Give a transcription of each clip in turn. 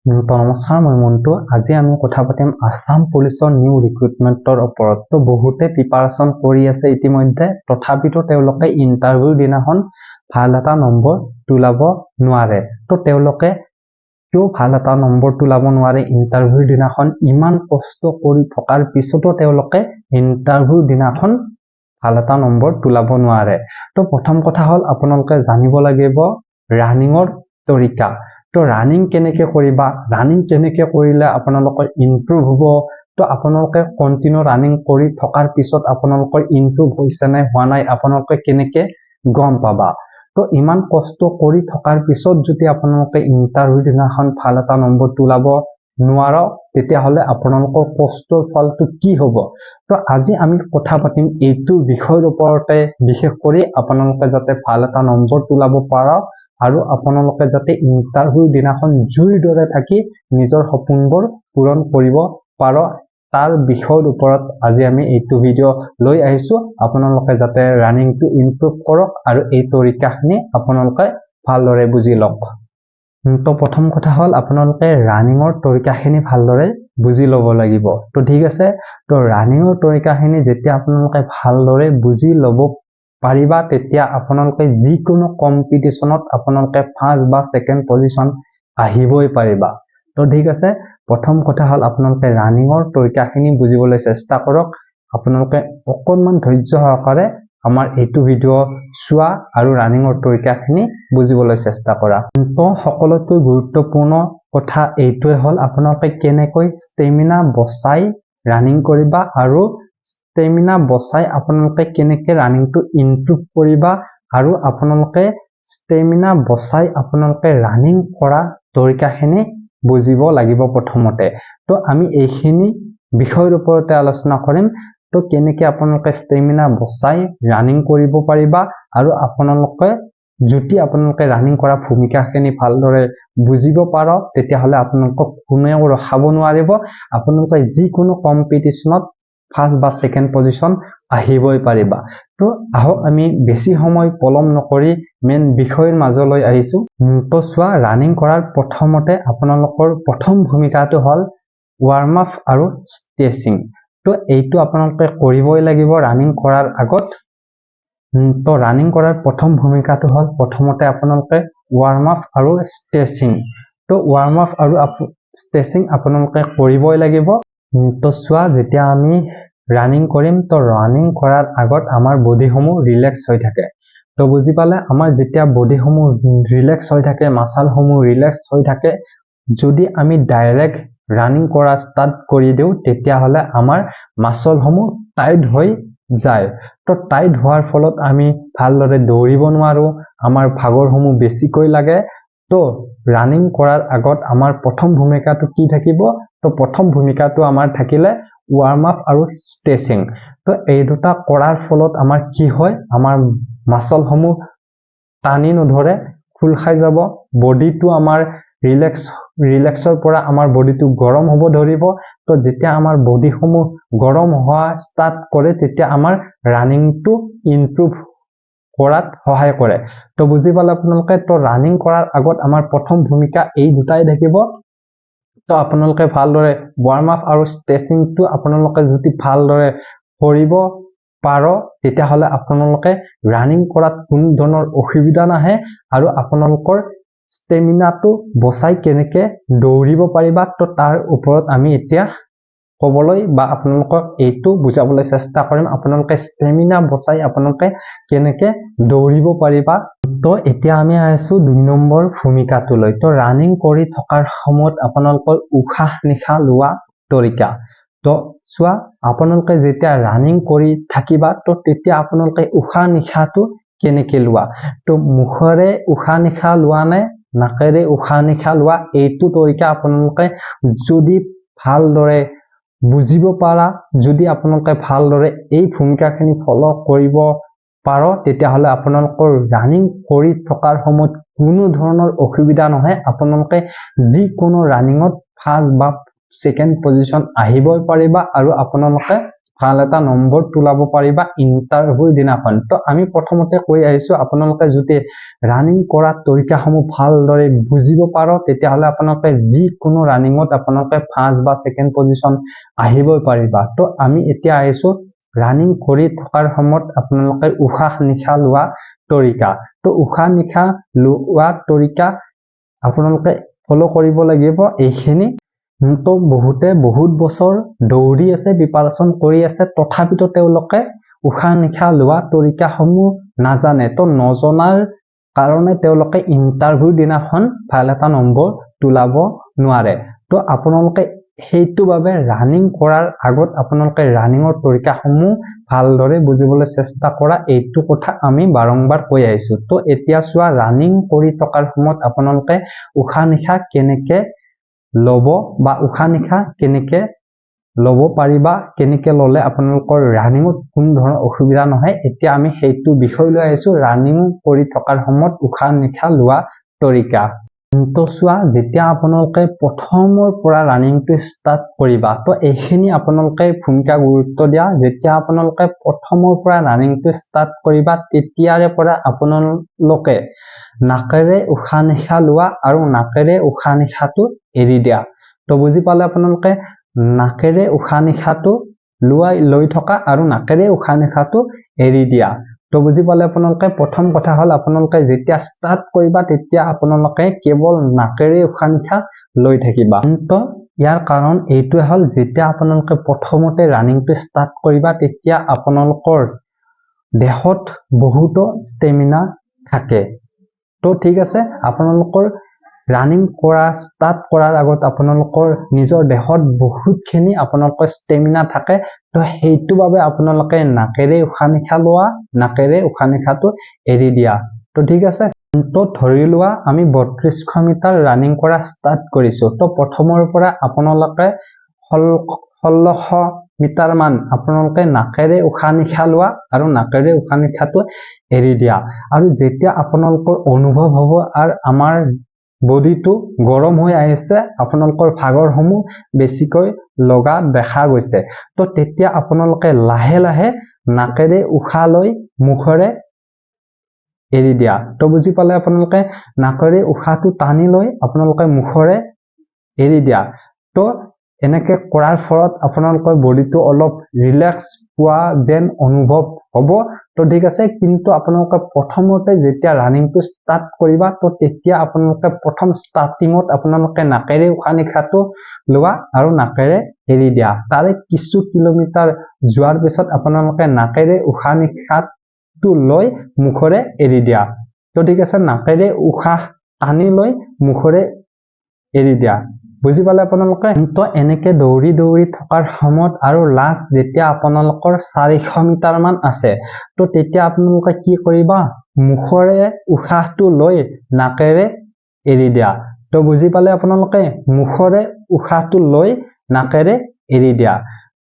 তো নমস্কাৰ, মই মন্টু। আজি আমি কথা পাতিম আসাম পুলিচৰ নিউ ৰিক্ৰুটমেণ্টৰ ওপৰত। তো বহুতে প্ৰিপাৰেশ্যন কৰি আছে ইতিমধ্যে, তথাপিতো তেওঁলোকে ইণ্টাৰভিউৰ দিনাখন ভাল এটা নম্বৰ তোলাব নোৱাৰে। তো তেওঁলোকে কিয় ভাল এটা নম্বৰ তোলাব নোৱাৰে? ইণ্টাৰভিউৰ দিনাখন ইমান কষ্ট কৰি থকাৰ পিছতো তেওঁলোকে ইণ্টাৰভিউৰ দিনাখন ভাল এটা নম্বৰ তোলাব নোৱাৰে। তো প্ৰথম কথা হ'ল আপোনালোকে জানিব লাগিব ৰানিঙৰ তৰিকা। তো ৰানিং কেনেকে কৰিবা, ৰানিং কেনেকে কৰিলে আপোনালোকৰ ইমপ্ৰুভ হ'ব। তো আপোনালোকে কন্টিনিউ ৰানিং কৰি থকাৰ পিছত আপোনালোকৰ ইমপ্ৰুভ হৈছে নে হোৱা নাই আপোনালোকে কেনেকে গম পাবা। তো ইমান কষ্ট কৰি থকাৰ পিছত যদি আপোনালোকে ইণ্টাৰভিউ দিনাখন ভাল এটা নম্বৰ তোলাব নোৱাৰ, তেতিয়াহ'লে আপোনালোকৰ কষ্টৰ ফলটো কি হ'ব? তো আজি আমি কথা পাতিম এইটো বিষয়ৰ ওপৰতে, বিশেষ কৰি আপোনালোকে যাতে ভাল এটা নম্বৰ তোলাব পাৰা আৰু আপোনালোকে যাতে ইণ্টাৰভিউ দিনাখন জুইৰ দৰে থাকি নিজৰ সপোনবোৰ পূৰণ কৰিব পাৰ, তাৰ বিষয়ৰ ওপৰত আজি আমি এইটো ভিডিঅ' লৈ আহিছো। আপোনালোকে যাতে ৰানিংটো ইমপ্ৰুভ কৰক আৰু এই তৰিকাখিনি আপোনালোকে ভালদৰে বুজি লওক। তো প্ৰথম কথা হ'ল আপোনালোকে ৰানিঙৰ তৰিকাখিনি ভালদৰে বুজি ল'ব লাগিব। তো ঠিক আছে, তো ৰানিঙৰ তৰিকাখিনি যেতিয়া আপোনালোকে ভালদৰে বুজি ল'ব পাৰিবা, তেতিয়া আপোনালোকে যিকোনো কম্পিটিশ্যনত আপোনালোকে ফাৰ্ষ্ট বা ছেকেণ্ড পজিশ্যন আহিবই পাৰিবা। তো ঠিক আছে, প্ৰথম কথা হ'ল আপোনালোকে ৰানিঙৰ তৰিকাখিনি বুজিবলৈ চেষ্টা কৰক। আপোনালোকে অকণমান ধৈৰ্য সহকাৰে আমাৰ এইটো ভিডিঅ' চোৱা আৰু ৰানিঙৰ তৰিকাখিনি বুজিবলৈ চেষ্টা কৰা। তো সকলোতকৈ গুৰুত্বপূৰ্ণ কথা এইটোৱে হ'ল আপোনালোকে কেনেকৈ ষ্টেমিনা বচাই ৰানিং কৰিবা আৰু ষ্টেমিনা বচাই আপোনালোকে কেনেকে ৰানিংটো ইমপ্ৰুভ কৰিবা আৰু আপোনালোকে ষ্টেমিনা বচাই আপোনালোকে ৰানিং কৰা তৰিকাখিনি বুজিব লাগিব প্ৰথমতে। তো আমি এইখিনি বিষয়ৰ ওপৰতে আলোচনা কৰিম। তো কেনেকে আপোনালোকে ষ্টেমিনা বচাই ৰানিং কৰিব পাৰিবা আৰু আপোনালোকে যদি আপোনালোকে ৰানিং কৰা ভূমিকাখিনি ভালদৰে বুজিব পাৰ, তেতিয়াহ'লে আপোনালোকক কোনেও ৰখাব নোৱাৰিব। আপোনালোকে যিকোনো কম্পিটিশ্যনত ফাৰ্ষ্ট বা ছেকেণ্ড পজিশ্যন আহিবই পাৰিবা। তো আহক আমি বেছি সময় পলম নকৰি মেইন বিষয়ৰ মাজলৈ আহিছো। তো চোৱা, ৰানিং কৰাৰ প্ৰথমতে আপোনালোকৰ প্ৰথম ভূমিকাটো হ'ল ৱাৰ্ম আপ আৰু ষ্ট্ৰেচিং। তো এইটো আপোনালোকে কৰিবই লাগিব ৰানিং কৰাৰ আগত। তো ৰানিং কৰাৰ প্ৰথম ভূমিকাটো হ'ল প্ৰথমতে আপোনালোকে ৱাৰ্ম আপ আৰু ষ্ট্ৰেচিং। তো ৱাৰ্ম আপ আৰু ষ্ট্ৰেচিং আপোনালোকে কৰিবই লাগিব। তো চোৱা, যেতিয়া আমি ৰানিং কৰিম, তো ৰানিং কৰাৰ আগত আমাৰ বডিসমূহ ৰিলেক্স হৈ থাকে। তো বুজি পালে, আমাৰ যেতিয়া বডিসমূহ ৰিলেক্স হৈ থাকে, মাছালসমূহ ৰিলেক্স হৈ থাকে, যদি আমি ডাইৰেক্ট ৰানিং কৰা ষ্টাৰ্ট কৰি দিওঁ, তেতিয়াহ'লে আমাৰ মাছলসমূহ টাইট হৈ যায়। তো টাইট হোৱাৰ ফলত আমি ভালদৰে দৌৰিব নোৱাৰো, আমাৰ ভাগৰসমূহ বেছিকৈ লাগে। তো ৰানিং কৰাৰ আগত আমাৰ প্ৰথম ভূমিকাটো কি থাকিব? তো প্ৰথম ভূমিকাটো আমাৰ থাকিলে ৱাৰ্ম আপ আৰু ষ্ট্ৰেচিং। তো এই দুটা কৰাৰ ফলত আমাৰ কি হয়? আমাৰ মাছলসমূহ টানি নধৰে, খোল খাই যাব, বডিটো আমাৰ ৰিলেক্সৰ পৰা আমাৰ বডিটো গৰম হ'ব ধৰিব। তো যেতিয়া আমাৰ বডিসমূহ গৰম হোৱা ষ্টাৰ্ট কৰে, তেতিয়া আমাৰ ৰানিংটো ইমপ্ৰুভ কৰাত সহায় কৰে। তো বুজি পালে আপোনালোকে। তো ৰানিং কৰাৰ আগত আমাৰ প্ৰথম ভূমিকা এই দুটাই থাকিব। তো আপোনালোকে ভালদৰে ৱাৰ্ম আপ আৰু ষ্ট্ৰেচিংটো আপোনালোকে যদি ভালদৰে কৰিব পাৰ, তেতিয়াহ'লে আপোনালোকে ৰানিং কৰাত কোনো ধৰণৰ অসুবিধা নাহে আৰু আপোনালোকৰ ষ্টেমিনাটো বচাই কেনেকে দৌৰিব পাৰিবা, তো তাৰ ওপৰত আমি এতিয়া ক'বলৈ বা আপোনালোকক এইটো বুজাবলৈ চেষ্টা কৰিম। আপোনালোকে ষ্টেমিনা বচাই আপোনালোকে কেনেকে দৌৰিব পাৰিবা। তো এতিয়া আমি আহিছো 2 নম্বৰ ভূমিকাটোলৈ। তো ৰানিং কৰি থকাৰ সময়ত আপোনালোকৰ উশাহ নিশাহ লোৱা তৰিকা। তো চোৱা, আপোনালোকে যেতিয়া ৰানিং কৰি থাকিবা, তো তেতিয়া আপোনালোকে উশাহ নিশাহটো কেনেকে লোৱা? তো মুখেৰে উশাহ নিশাহ লোৱা নে নাকেৰে উশাহ নিশাহ লোৱা, এইটো তৰিকা আপোনালোকে যদি ভালদৰে বুজিব পাৰা, যদি আপোনালোকে ভালদৰে এই ভূমিকাখিনি ফ'ল' কৰিব পাৰ, তেতিয়াহ'লে আপোনালোকৰ ৰানিং কৰি থকাৰ সময়ত কোনো ধৰণৰ অসুবিধা নহয়। আপোনালোকে যিকোনো ৰানিঙত ফাৰ্ষ্ট বা ছেকেণ্ড পজিশ্যন আহিবই পাৰিবা আৰু আপোনালোকে ভাল এটা নম্বৰ তোলাব পাৰিবা ইণ্টাৰভিউৰ দিনাখন। তো আমি প্ৰথমতে কৈ আহিছোঁ আপোনালোকে যদি ৰানিং কৰা তৰিকাসমূহ ভালদৰে বুজিব পাৰো তেতিয়াহ'লে আপোনালোকে যিকোনো ৰানিঙত আপোনালোকে ফাৰ্ষ্ট বা ছেকেণ্ড পজিশ্যন আহিবই পাৰিবা। তো আমি এতিয়া আহিছোঁ ৰানিং কৰি থকাৰ সময়ত আপোনালোকে উশাহ নিশাহ লোৱা তৰিকা। তো উশাহ নিশাহ লোৱা তৰিকা আপোনালোকে ফলো কৰিব লাগিব এইখিনি। তো বহুতে বহুত বছৰ দৌৰি আছে, প্ৰিপাৰেচন কৰি আছে, তথাপিতো তেওঁলোকে উশাহ নিশাহ লোৱা তৰিকাসমূহ নাজানে। তো নজনাৰ কাৰণে তেওঁলোকে ইণ্টাৰভিউৰ দিনাখন ভাল এটা নম্বৰ তোলাব নোৱাৰে। তো আপোনালোকে সেইটো বাবে ৰানিং কৰাৰ আগত আপোনালোকে ৰানিঙৰ তৰিকাসমূহ ভালদৰে বুজিবলৈ চেষ্টা কৰা, এইটো কথা আমি বাৰম্বাৰ কৈ আহিছোঁ। তো এতিয়া চোৱা, ৰানিং কৰি থকাৰ সময়ত আপোনালোকে উশাহ নিশাহ কেনেকে ল'ব বা উশাহ নিশাহ কেনেকে ল'ব পাৰিবা, কেনেকে ল'লে আপোনালোকৰ ৰানিঙত কোনো ধৰণৰ অসুবিধা নহয়, এতিয়া আমি সেইটো বিষয় লৈ আহিছোঁ, ৰানিং কৰি থকাৰ সময়ত উশাহ নিশাহ লোৱা তৰিকা। তো চোৱা, যেতিয়া আপোনালোকে প্ৰথমৰ পৰা ৰানিংটো ষ্টাৰ্ট কৰিবা, তো এইখিনি আপোনালোকে ভূমিকা গুৰুত্ব দিয়া। যেতিয়া আপোনালোকে প্ৰথমৰ পৰা ৰানিংটো ষ্টাৰ্ট কৰিবা তেতিয়াৰে পৰা আপোনালোকে নাকেৰে উশাহ নিশাহ লোৱা আৰু নাকেৰে উশাহ নিশাহটো এৰি দিয়া। তো বুজি পালে আপোনালোকে, নাকেৰে উশাহ নিশাহটো লৈ থকা আৰু নাকেৰে উশাহ নিশাহটো এৰি দিয়া। তো বুজি পালে আপোনালোকে, প্ৰথম কথা হ'ল আপোনালোকে যেতিয়া ষ্টাৰ্ট কৰিবা তেতিয়া আপোনালোকে কেৱল নাকেৰে উশাহ নিশাহ লৈ থাকিবা। তো ইয়াৰ কাৰণ এইটোৱে হ'ল, যেতিয়া আপোনালোকে প্ৰথমতে ৰানিংটো ষ্টাৰ্ট কৰিবা তেতিয়া আপোনালোকৰ দেহত বহুতো ষ্টেমিনা থাকে। তো ঠিক আছে, আপোনালোকৰ ৰানিং কৰা ষ্টাৰ্ট কৰাৰ আগত আপোনালোকৰ নিজৰ দেহত বহুতখিনি আপোনালোকৰ ষ্টেমিনা থাকে। তো সেইটো বাবে আপোনালোকে নাকেৰে উশাহ নিশাহ লোৱা, নাকেৰে উশাহ নিশাহটো এৰি দিয়া। তো ঠিক আছে, তো ধৰি লোৱা আমি 3200 মিটাৰ ৰানিং কৰা ষ্টাৰ্ট কৰিছোঁ। তো প্ৰথমৰ পৰা আপোনালোকে 1600 মিটাৰ মান আপোনালোকে নাকেৰে উশাহ নিশাহ লোৱা আৰু নাকেৰে উশাহ নিশাহটো এৰি দিয়া। আৰু যেতিয়া আপোনালোকৰ অনুভৱ হ'ব আৰু আমাৰ বডিটো গৰম হৈ আহিছে, আপোনালোকৰ ভাগৰসমূহ বেছিকৈ লগা দেখা গৈছে, তো তেতিয়া আপোনালোকে লাহে লাহে নাকেৰে উশাহ লৈ মুখেৰে এৰি দিয়া। তো বুজি পালে আপোনালোকে, নাকেৰে উশাহটো টানি লৈ আপোনালোকে মুখেৰে এৰি দিয়া। তো এনেকে কৰাৰ ফলত আপোনালোকৰ বডিটো অলপ ৰিলেক্স পোৱা যেন অনুভৱ হ'ব। তো ঠিক আছে, কিন্তু আপোনালোকে প্ৰথমতে যেতিয়া ৰানিংটো ষ্টাৰ্ট কৰিবা তো তেতিয়া আপোনালোকে প্ৰথম ষ্টাৰ্টিঙত আপোনালোকে নাকেৰে উশাহ নিশাহটো লোৱা আৰু নাকেৰে এৰি দিয়া। তাৰে কিছু কিলোমিটাৰ যোৱাৰ পিছত আপোনালোকে নাকেৰে উশাহ নিশাহটো লৈ মুখেৰে এৰি দিয়া। তো ঠিক আছে, নাকেৰে উশাহ টানি লৈ মুখেৰে এৰি দিয়া। বুজি পালে আপোনালোকে? তো এনেকে দৌৰি দৌৰি থকাৰ সময়ত আৰু লাষ্ট যেতিয়া আপোনালোকৰ 400 মিটাৰ মান আছে, তো তেতিয়া আপোনালোকে কি কৰিবা, মুখেৰে উশাহটো লৈ নাকেৰে এৰি দিয়া। তো বুজি পালে আপোনালোকে, মুখেৰে উশাহটো লৈ নাকেৰে এৰি দিয়া।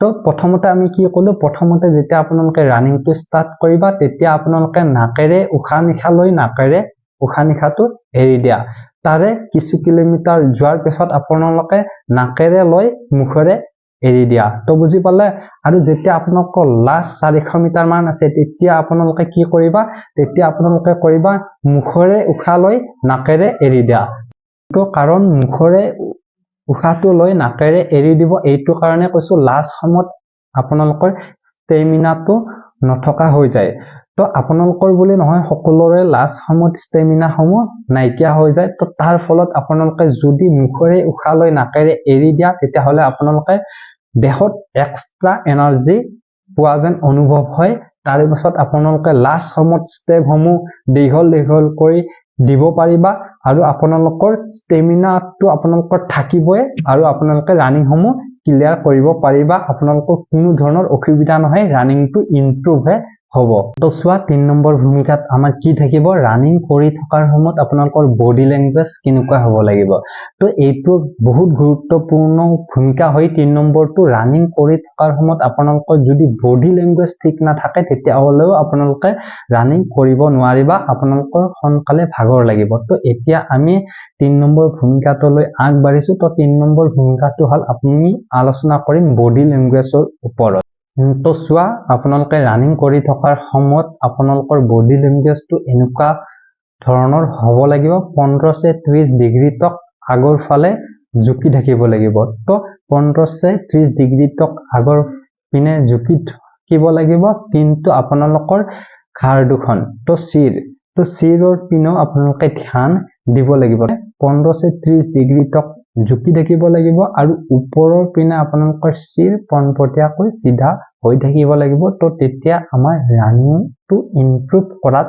তো প্ৰথমতে আমি কি ক'লো, প্ৰথমতে যেতিয়া আপোনালোকে ৰানিংটো ষ্টাৰ্ট কৰিবা তেতিয়া আপোনালোকে নাকেৰে উশাহ নিশাহ লৈ নাকেৰে উশাহ নিশাহটো এৰি দিয়া। তাৰে কিছু কিলোমিটাৰ যোৱাৰ পিছত আপোনালোকে নাকেৰে লৈ মুখেৰে এৰি দিয়া। তো বুজি পালে? আৰু যেতিয়া আপোনালোকৰ লাষ্ট 400 মিটাৰ মান আছে তেতিয়া আপোনালোকে কি কৰিবা, তেতিয়া আপোনালোকে কৰিবা মুখেৰে উশাহ লৈ নাকেৰে এৰি দিয়া। তো কাৰণ মুখেৰে উশাহটো লৈ নাকেৰে এৰি দিব এইটো কাৰণে কৈছো, লাষ্ট সময়ত আপোনালোকৰ ষ্টেমিনাটো নথকা হৈ যায়। তো আপোনালোকৰ বুলি নহয়, সকলোৰে লাষ্ট সময়ত ষ্টেমিনাসমূহ নাইকিয়া হৈ যায়। তো তাৰ ফলত আপোনালোকে যদি মুখেৰে উশাহ লৈ নাকেৰে এৰি দিয়া তেতিয়াহ'লে আপোনালোকে দেহত এক্সট্ৰা এনাৰ্জি পোৱা যেন অনুভৱ হয়। তাৰ পিছত আপোনালোকে লাষ্ট সময়ত ষ্টেপসমূহ দীঘল দীঘল কৰি দিব পাৰিবা আৰু আপোনালোকৰ ষ্টেমিনাটো আপোনালোকৰ থাকিবই আৰু আপোনালোকে ৰানিংসমূহ ক্লিয়াৰ কৰিব পাৰিবা। আপোনালোকৰ কোনো ধৰণৰ অসুবিধা নহয়, ৰানিংটো ইম্প্ৰুভহে হ'ব। তো চোৱা, 3 নম্বৰ ভূমিকাত আমাৰ কি থাকিব, ৰানিং কৰি থকাৰ সময়ত আপোনালোকৰ বডি লেংগুৱেজ কেনেকুৱা হ'ব লাগিব। তো এইটো বহুত গুৰুত্বপূৰ্ণ ভূমিকা হয়। 3 নম্বৰটো, ৰানিং কৰি থকাৰ সময়ত আপোনালোকৰ যদি বডি লেংগুৱেজ ঠিক নাথাকে তেতিয়াহ'লেও আপোনালোকে ৰানিং কৰিব নোৱাৰিবা, আপোনালোকৰ সোনকালে ভাগৰ লাগিব। তো এতিয়া আমি 3 নম্বৰ ভূমিকাটোলৈ আগবাঢ়িছো। তো 3 নম্বৰ ভূমিকাটো হ'ল আমি আলোচনা কৰিম বডি লেংগুৱেজৰ ওপৰত। তো চোৱা আপোনালোকে ৰানিং কৰি থকাৰ সময়ত আপোনালোকৰ বডি লেংগুৱেজটো এনেকুৱা ধৰণৰ হ'ব লাগিব 15-30 ডিগ্ৰী তক আগৰ ফালে ঝুঁকি থাকিব লাগিব তো 15-30 ডিগ্ৰী তক আগৰ পিনে ঝুঁকি থাকিব লাগিব কিন্তু আপোনালোকৰ ঘাৰ দুখন তো চিৰৰ পিনেও আপোনালোকে ধ্যান দিব লাগিব 15-30 ডিগ্ৰী তক ঝুঁকি থাকিব লাগিব আৰু ওপৰৰ পিনে আপোনালোকৰ চিৰ পনপটীয়াকৈ সিধা হৈ থাকিব লাগিব তো তেতিয়া আমাৰ ৰানিংটো ইমপ্ৰুভ কৰাত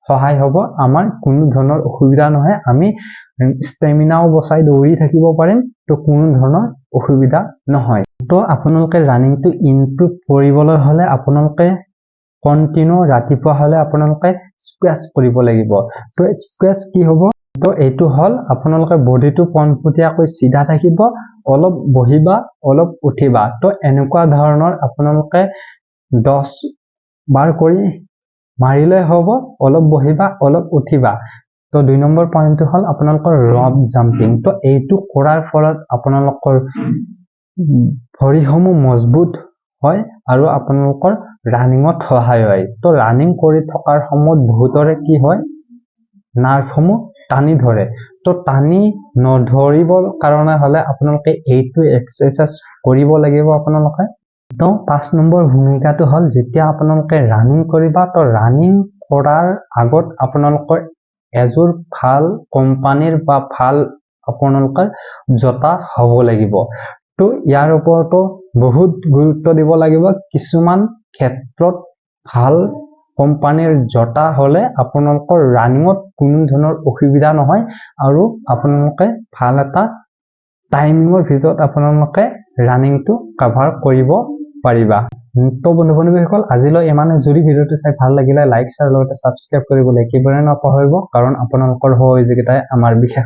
সহায় হ'ব আমাৰ কোনো ধৰণৰ অসুবিধা নহয় আমি ষ্টেমিনাও বচাই দৌৰি থাকিব পাৰিম তো কোনো ধৰণৰ অসুবিধা নহয় তো আপোনালোকে ৰানিংটো ইমপ্ৰুভ কৰিবলৈ হলে আপোনালোকে কন্টিনিউ ৰাতিপুৱা হলে আপোনালোকে স্কুৱাচ কৰিব লাগিব তো স্কুৱাচ কি হ'ব তো এইটো হল আপোনালোকে বডিটো পনপটীয়াকৈ সিধা থাকিব অলপ বহিবা অলপ উঠিবা তো এনেকুৱা ধৰণৰ আপোনালোকে 10 বাৰ কৰি মাৰিলে হ'ব অলপ বহিবা অলপ উঠিবা তো 2 নম্বৰ পইণ্টটো হল আপোনালোকৰ ৰপ জাম্পিং তো এইটো কৰাৰ ফলত আপোনালোকৰ ভৰিসমূহ মজবুত হয় আৰু আপোনালোকৰ ৰানিঙত সহায় হয় তো ৰানিং কৰি থকাৰ সময়ত বহুতৰে কি হয় নাৰ্ভসমূহ টানি ধৰে তো টানি নধৰিবৰ কাৰণে হলে আপোনালোকে এইটো এক্সাৰসাইজ কৰিব লাগিব আপোনালোকে তো 5 নম্বৰ ভূমিকাটো হল যেতিয়া আপোনালোকে ৰানিং কৰিবা তো ৰানিং কৰাৰ আগত আপোনালোকৰ এযোৰ ভাল কোম্পানীৰ বা ভাল আপোনালোকৰ জোতা হ'ব লাগিব তো ইয়াৰ ওপৰতো বহুত গুৰুত্ব দিব লাগিব কিছুমান ক্ষেত্ৰত ভাল কোম্পানীৰ জোতা হলে আপোনালোকৰ ৰানিঙত কোনো ধৰণৰ অসুবিধা নহয় আৰু আপোনালোকে ভাল এটা টাইমিঙৰ ভিতৰত আপোনালোকে ৰানিংটো কভাৰ কৰিব পাৰিবা তো বন্ধু-বান্ধৱীসকল আজিলৈ ইমানে যদি ভিডিঅ'টো চাই ভাল লাগিলে লাইক শ্বেয়াৰ লগতে সাবস্ক্ৰাইব কৰিবলৈ একেবাৰে নপাহৰিব কাৰণ আপোনালোকৰ সহযোগিতাই আমাৰ বিশেষ